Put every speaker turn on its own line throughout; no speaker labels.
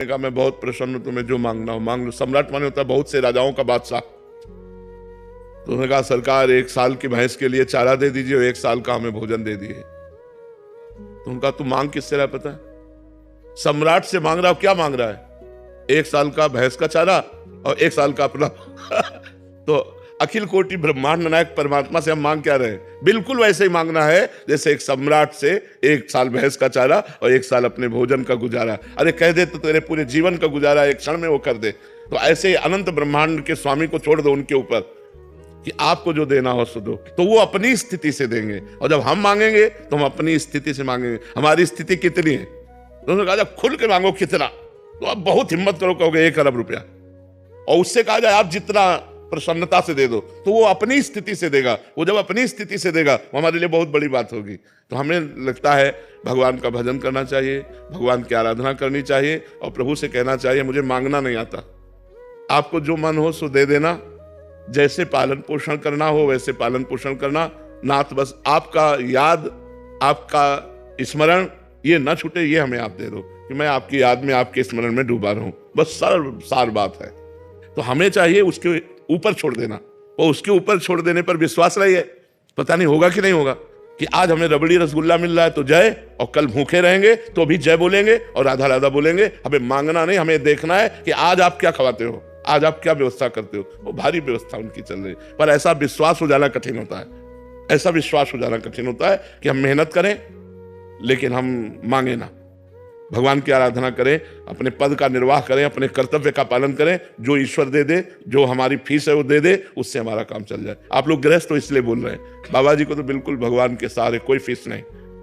कहा मैं बहुत प्रसन्न हूं, तुम्हें जो मांगना हो मांग लो। सम्राट माने होता है बहुत से राजाओं का बादशाह। तो उन्होंने कहा सरकार 1 साल की भैंस के लिए चारा दे दीजिए और 1 साल का हमें भोजन दे दिए। तो उनका तू मांग किससे रहा पता है? सम्राट से मांग रहा हो। क्या मांग रहा है? 1 साल का भैंस का चारा और 1 साल का अपना तो अखिल कोटि ब्रह्मांड नायक परमात्मा से हम मांग क्या रहे हैं? बिल्कुल वैसे ही मांगना है जैसे एक सम्राट से 1 साल भैंस का चारा और 1 साल अपने भोजन का गुजारा। अरे कह दे तो तेरे पूरे जीवन का गुजारा 1 क्षण में वो कर दे। तो ऐसे ही अनंत ब्रह्मांड के स्वामी को छोड़ दो उनके ऊपर कि आपको जो देना हो सो दो, तो वो अपनी स्थिति से देंगे। और जब हम मांगेंगे तो हम अपनी स्थिति से मांगेंगे। हमारी स्थिति कितनी है? तो उन्होंने कहा जब खुल के मांगो कितना, तो आप बहुत हिम्मत करो, कहोगे 1 अरब रुपया। और उससे कहा जाए आप जितना प्रसन्नता से दे दो, तो वो अपनी स्थिति से देगा। वो जब अपनी स्थिति से देगा वो हमारे लिए बहुत बड़ी बात होगी। तो हमें लगता है भगवान का भजन करना चाहिए, भगवान की आराधना करनी चाहिए और प्रभु से कहना चाहिए मुझे मांगना नहीं आता, आपको जो मन हो सो दे देना। जैसे पालन पोषण करना हो वैसे पालन पोषण करना। नाथ बस आपका याद, आपका स्मरण ये ना छूटे, ये हमें आप दे दो कि मैं आपकी याद में, आपके स्मरण में डूबा रहूं। बस सार बात है। तो हमें चाहिए उसके ऊपर छोड़ देना, और उसके ऊपर छोड़ देने पर विश्वास रहिए, पता नहीं होगा कि नहीं होगा। कि आज हमें रबड़ी रसगुल्ला मिल रहा है तो जय, और कल भूखे रहेंगे तो भी जय बोलेंगे और राधा राधा बोलेंगे। हमें मांगना नहीं, हमें देखना है कि आज आप क्या खवाते हो, आज आप क्या व्यवस्था करते हो। वो भारी व्यवस्था उनकी चल रही, पर ऐसा विश्वास हो जाना कठिन होता है। ऐसा विश्वास हो जाना कठिन होता है कि हम मेहनत करें लेकिन हम मांगे ना, भगवान की आराधना करें, अपने पद का निर्वाह करें, अपने कर्तव्य का पालन करें। जो ईश्वर दे दे, जो हमारी फीस है वो दे दे, उससे हमारा काम चल जाए। आप लोग गृहस्थ तो इसलिए बोल रहे हैं, बाबा जी को तो बिल्कुल भगवान के सहारे कोई फीस नहीं।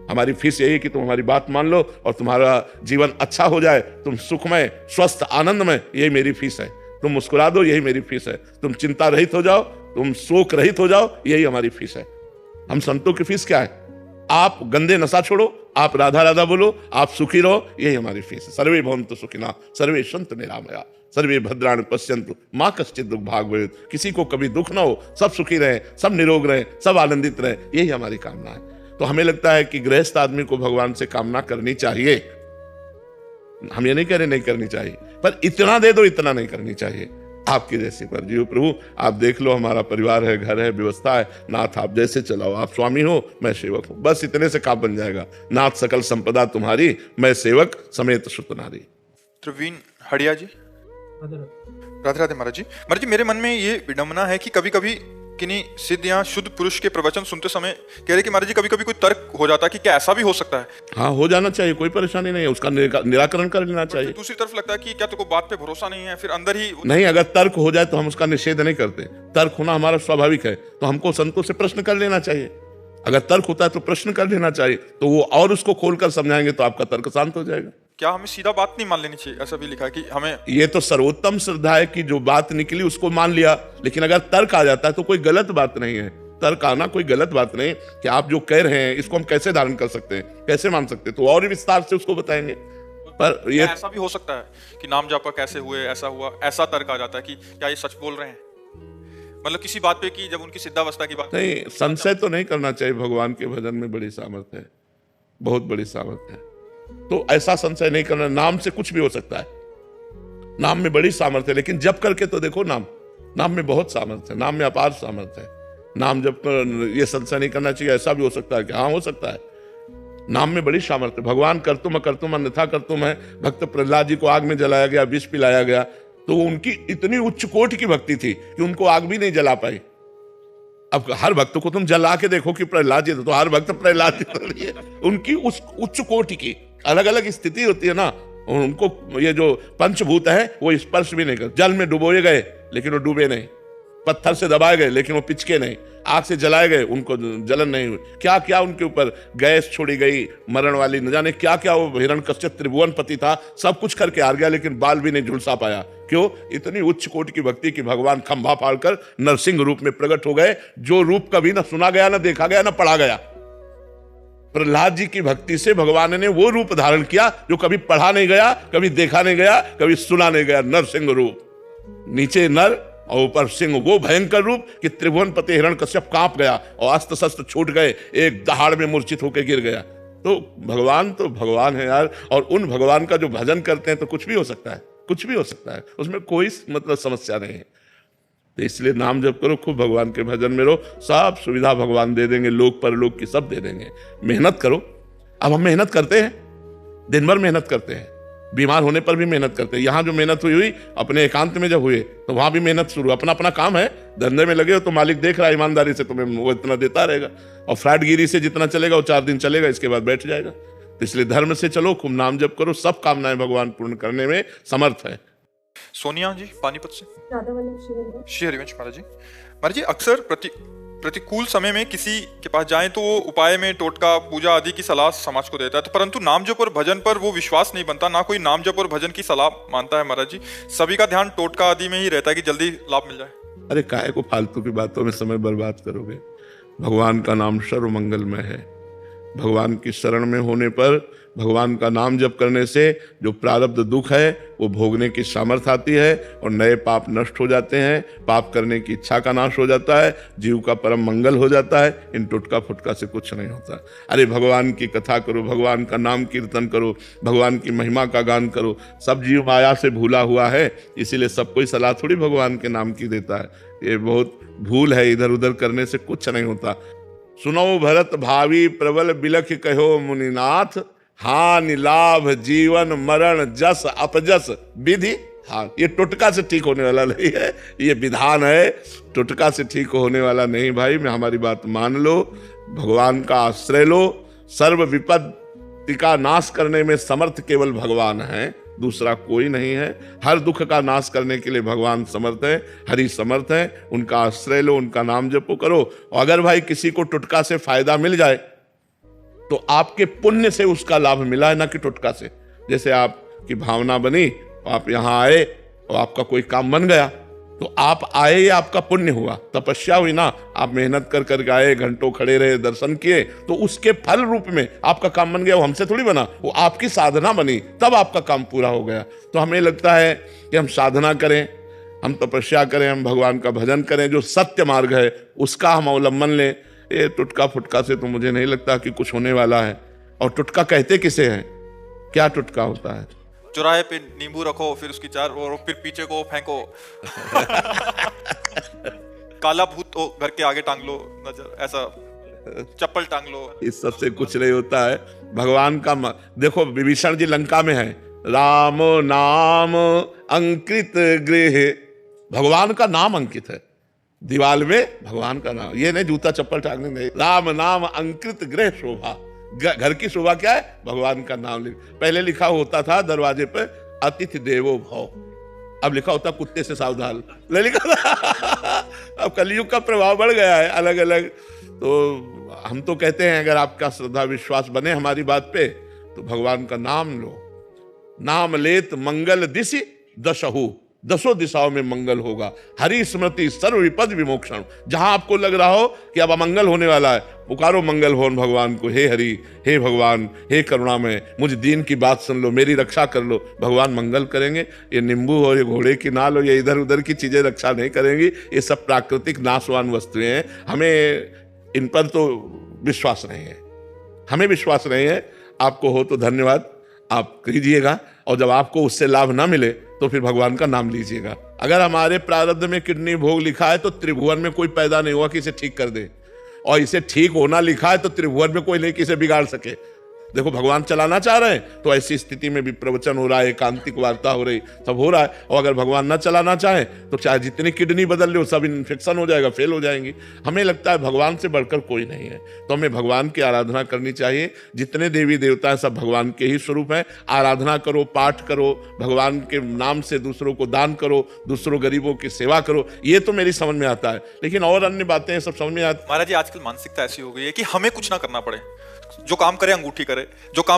हमारी फीस यही कि तुम हमारी बात मान लो और तुम्हारा जीवन अच्छा हो जाए, तुम सुखमय, स्वस्थ, आनंदमय, यही मेरी फीस है। तुम मुस्कुरा दो, यही मेरी फीस है। तुम चिंता रहित हो जाओ, तुम शोक रहित हो जाओ, यही हमारी फीस है। हम संतों की फीस क्या है? आप गंदे नशा छोड़ो, आप राधा राधा बोलो, आप सुखी रहो, यही हमारी फीस है। सर्वे भवन्तु सुखिनः, सर्वे सन्तु निरामया, सर्वे भद्राणि पश्यन्तु मा कश्चित् दुःखभाग् भवेत्। किसी को कभी दुख ना हो, सब सुखी रहे, सब निरोग रहे, सब आनंदित रहे, यही हमारी कामना है। तो हमें लगता है कि गृहस्थ आदमी को भगवान से कामना करनी चाहिए। हम ये नहीं कह रहे नहीं करनी चाहिए, पर इतना दे दो, इतना नहीं करनी चाहिए। आपकी जैसी मर्जी हो प्रभु, आप देख लो, हमारा परिवार है, घर है, व्यवस्था है, नाथ आप जैसे चलाओ, आप स्वामी हो, मैं सेवक हूं, बस इतने से काम बन जाएगा। नाथ सकल संपदा तुम्हारी, मैं सेवक समेत सुत नारी।
प्रवीण हड़िया जी, राधे राधे महाराज जी। महाराज जी, मेरे मन में ये विडंबना है कि कभी कभी किन्हीं सिद्ध या शुद्ध पुरुष के प्रवचन सुनते समय कह रहे कि महाराज जी कभी कभी कोई तर्क हो जाता है कि क्या ऐसा भी हो सकता है?
हाँ, हो जाना चाहिए, कोई परेशानी नहीं है, उसका निराकरण कर लेना चाहिए।
दूसरी तरफ लगता है कि क्या तुमको बात पे भरोसा नहीं है, फिर अंदर ही
नहीं। अगर तर्क हो जाए तो हम उसका निषेध नहीं करते, तर्क होना हमारा स्वाभाविक है। तो हमको संतों से प्रश्न कर लेना चाहिए। अगर तर्क होता है तो प्रश्न कर लेना चाहिए, तो वो और उसको खोलकर समझाएंगे तो आपका तर्क शांत हो जाएगा।
क्या हमें सीधा बात नहीं मान लेनी चाहिए? ऐसा भी लिखा है कि हमें,
ये तो सर्वोत्तम श्रद्धा है कि जो बात निकली उसको मान लिया। लेकिन अगर तर्क आ जाता है तो कोई गलत बात नहीं है। तर्क आना कोई गलत बात नहीं कि आप जो कह रहे हैं इसको हम कैसे धारण कर सकते हैं, कैसे मान सकते हैं, तो और विस्तार से उसको बताएंगे। पर ये
ऐसा भी हो सकता है कि नाम जापा कैसे हुए, ऐसा हुआ, ऐसा तर्क आ जाता है कि क्या ये सच बोल रहे हैं, मतलब किसी बात पे कि जब उनकी सिद्धावस्था की बात
नहीं। संशय तो नहीं करना चाहिए। भगवान के भजन में बड़ी सामर्थ्य है, बहुत बड़ी सामर्थ्य है। तो ऐसा संशय नहीं करना। नाम से कुछ भी हो सकता है, नाम में बड़ी सामर्थ्य है। लेकिन जप करके तो देखो, नाम में बहुत सामर्थ्य है, नाम में अपार सामर्थ्य है। नाम जप कर ये संशय नहीं करना चाहिए ऐसा भी हो सकता है कि हाँ हो सकता है। नाम में बड़ी सामर्थ्य। भगवान कर्तुम अन्यथा कर्तुम है। भक्त प्रहलाद जी को आग में जलाया गया, विष पिलाया गया, तो उनकी इतनी उच्च कोटि की भक्ति थी कि उनको आग भी नहीं जला पाई। अब हर भक्त को तुम जला के देखो कि प्रहलाद जी, तो हर भक्त प्रहलाद जी तो नहीं है। उनकी उस उच्च कोटि की अलग अलग स्थिति होती है ना। उनको ये जो पंचभूत है वो स्पर्श भी नहीं कर। जल में डुबोए गए लेकिन वो डूबे नहीं, पत्थर से दबाए गए लेकिन वो पिचके नहीं, आग से जलाए गए उनको जलन नहीं हुई। क्या क्या उनके ऊपर गैस छोड़ी गई मरण वाली, न जाने क्या क्या। वो हिरण्यकश्यप त्रिभुवनपति था, सब कुछ करके हार गया लेकिन बाल भी नहीं झुलसा पाया। क्यों? इतनी उच्च कोटि की भक्ति की भगवान खंभा फाड़कर नरसिंह रूप में प्रकट हो गए, जो रूप कभी ना सुना गया, ना देखा गया, ना पढ़ा गया। प्रहलाद जी की भक्ति से भगवान ने वो रूप धारण किया जो कभी पढ़ा नहीं गया, कभी देखा नहीं गया, कभी सुना नहीं गया। नरसिंह रूप, नीचे नर और ऊपर सिंह, वो भयंकर रूप कि त्रिभुवनपति हिरण्यकश्यप कांप गया और अस्त्र शस्त्र छूट गए, एक दहाड़ में मूर्छित होकर गिर गया। तो भगवान है यार, और उन भगवान का जो भजन करते हैं तो कुछ भी हो सकता है, कुछ भी हो सकता है, उसमें कोई मतलब समस्या नहीं है। तो इसलिए नाम जप करो, खूब भगवान के भजन में रहो, सब सुविधा भगवान दे देंगे, लोक परलोक की सब दे देंगे। मेहनत करो। अब हम मेहनत करते हैं, दिन भर मेहनत करते हैं, बीमार होने पर भी मेहनत करते हैं। यहाँ जो मेहनत हुई अपने एकांत में जब हुए तो वहां भी मेहनत शुरू, अपना अपना काम है, धंधे में लगे हो तो मालिक देख रहा है ईमानदारी से, तुम्हें वो इतना देता रहेगा, और फ्रैटगिरी से जितना चलेगा वो 4 दिन चलेगा, इसके बाद बैठ जाएगा। तो इसलिए धर्म से चलो, खूब नाम जप करो, सब कामनाएं भगवान पूर्ण करने में समर्थ है।
सोनिया जी पानीपत से। श्री हरिवंश महाराज जी अक्सर प्रतिकूल समय में किसी के पास जाएं तो वो उपाय में टोटका पूजा आदि की सलाह समाज को देता है, तो परंतु नाम जप और भजन पर वो विश्वास नहीं बनता, ना कोई नाम जप और भजन की सलाह मानता है महाराज जी। सभी का ध्यान टोटका आदि में ही रहता है कि जल्दी लाभ मिल जाए।
अरे काहे को फालतू की बातों में समय बर्बाद करोगे? भगवान का नाम सर्व मंगलमय है। भगवान की शरण में होने पर, भगवान का नाम जप करने से जो प्रारब्ध दुख है वो भोगने की सामर्थ्य आती है, और नए पाप नष्ट हो जाते हैं, पाप करने की इच्छा का नाश हो जाता है, जीव का परम मंगल हो जाता है। इन टुटका फुटका से कुछ नहीं होता। अरे भगवान की कथा करो, भगवान का नाम कीर्तन करो, भगवान की महिमा का गान करो। सब जीव माया से भूला हुआ है, इसीलिए सब कोई सलाह थोड़ी भगवान के नाम की देता है। ये बहुत भूल है, इधर उधर करने से कुछ नहीं होता। सुनो भरत भावी प्रबल बिलख कहो मुनिनाथ, हानि लाभ जीवन मरण जस अपजस विधि। हाँ, ये टुटका से ठीक होने वाला नहीं है, ये विधान है, टुटका से ठीक होने वाला नहीं भाई। मैं हमारी बात मान लो, भगवान का आश्रय लो। सर्व विपत्ति का नाश करने में समर्थ केवल भगवान है, दूसरा कोई नहीं है। हर दुख का नाश करने के लिए भगवान समर्थ है, हरि समर्थ है। उनका आश्रय लो, उनका नाम जपो करो। और अगर भाई किसी को टुटका से फायदा मिल जाए तो आपके पुण्य से उसका लाभ मिला है, ना कि टुटका से। जैसे आपकी भावना बनी, आप यहां आए और आपका कोई काम बन गया, तो आप आए, ये आपका पुण्य हुआ, तपस्या हुई ना। आप मेहनत कर कर आए, घंटों खड़े रहे, दर्शन किए, तो उसके फल रूप में आपका काम बन गया। वो हमसे थोड़ी बना, वो आपकी साधना बनी, तब आपका काम पूरा हो गया। तो हमें लगता है कि हम साधना करें, हम तपस्या करें, हम भगवान का भजन करें, जो सत्य मार्ग है उसका हम अवलंबन लें। ये टुटका फुटका से तो मुझे नहीं लगता कि कुछ होने वाला है। और टुटका कहते किसे हैं? क्या टुटका होता है?
चौराहे पे नींबू रखो, फिर उसकी चार और फिर पीछे को फेंको। काला भूत हो घर के आगे टांग लो, नजर ऐसा चप्पल टांग लो।
इस सब से कुछ नहीं होता है। भगवान का देखो, विभीषण जी लंका में है, राम नाम अंकित गृह, भगवान का नाम अंकित है दीवाल में, भगवान का नाम। ये नहीं जूता चप्पल टांगने नहीं, राम नाम अंकित गृह शोभा। घर की शोभा क्या है? भगवान का नाम पहले लिखा होता था दरवाजे पे, अतिथि देवो भव, अब लिखा होता कुत्ते से सावधान, नहीं लिखा था। अब कलयुग का प्रभाव बढ़ गया है अलग अलग। तो हम तो कहते हैं अगर आपका श्रद्धा विश्वास बने हमारी बात पे, तो भगवान का नाम लो। नाम लेत मंगल दिशि दशहु, 10 दिशाओं में मंगल होगा। हरि स्मृति सर्व विपद विमोक्षण। जहां आपको लग रहा हो कि अब अमंगल होने वाला है, पुकारो मंगल होन भगवान को, हे हरि, हे भगवान, हे करुणामय, मुझ दीन की बात सुन लो, मेरी रक्षा कर लो। भगवान मंगल करेंगे। ये नींबू हो, ये घोड़े की नाल हो, ये इधर उधर की चीजें रक्षा नहीं करेंगी। ये सब प्राकृतिक नाशवान वस्तुएं हैं, हमें इन पर तो विश्वास नहीं है, हमें विश्वास नहीं है। आपको हो तो धन्यवाद, आप कीजिएगा, और जब आपको उससे लाभ ना मिले तो फिर भगवान का नाम लीजिएगा। अगर हमारे प्रारब्ध में किडनी भोग लिखा है तो त्रिभुवन में कोई पैदा नहीं हुआ कि इसे ठीक कर दे, और इसे ठीक होना लिखा है तो त्रिभुवन में कोई नहीं कि इसे बिगाड़ सके। देखो, भगवान चलाना चाह रहे हैं तो ऐसी स्थिति में भी प्रवचन हो रहा है, एकांतिक वार्ता हो रही, सब हो रहा है। और अगर भगवान ना चलाना चाहे तो चाहे जितनी किडनी बदल ले, सब इन्फेक्शन हो जाएगा, फेल हो जाएंगी। हमें लगता है भगवान से बढ़कर कोई नहीं है, तो हमें भगवान की आराधना करनी चाहिए। जितने देवी देवता हैं सब भगवान के ही स्वरूप हैं। आराधना करो, पाठ करो, भगवान के नाम से दूसरों को दान करो, दूसरों गरीबों की सेवा करो। ये तो मेरी समझ में आता है, लेकिन और अन्य बातें सब समझ में आती।
महाराज जी, आजकल मानसिकता ऐसी हो गई है कि हमें कुछ ना करना पड़े, जो काम करे अंगूठी करे, जो काम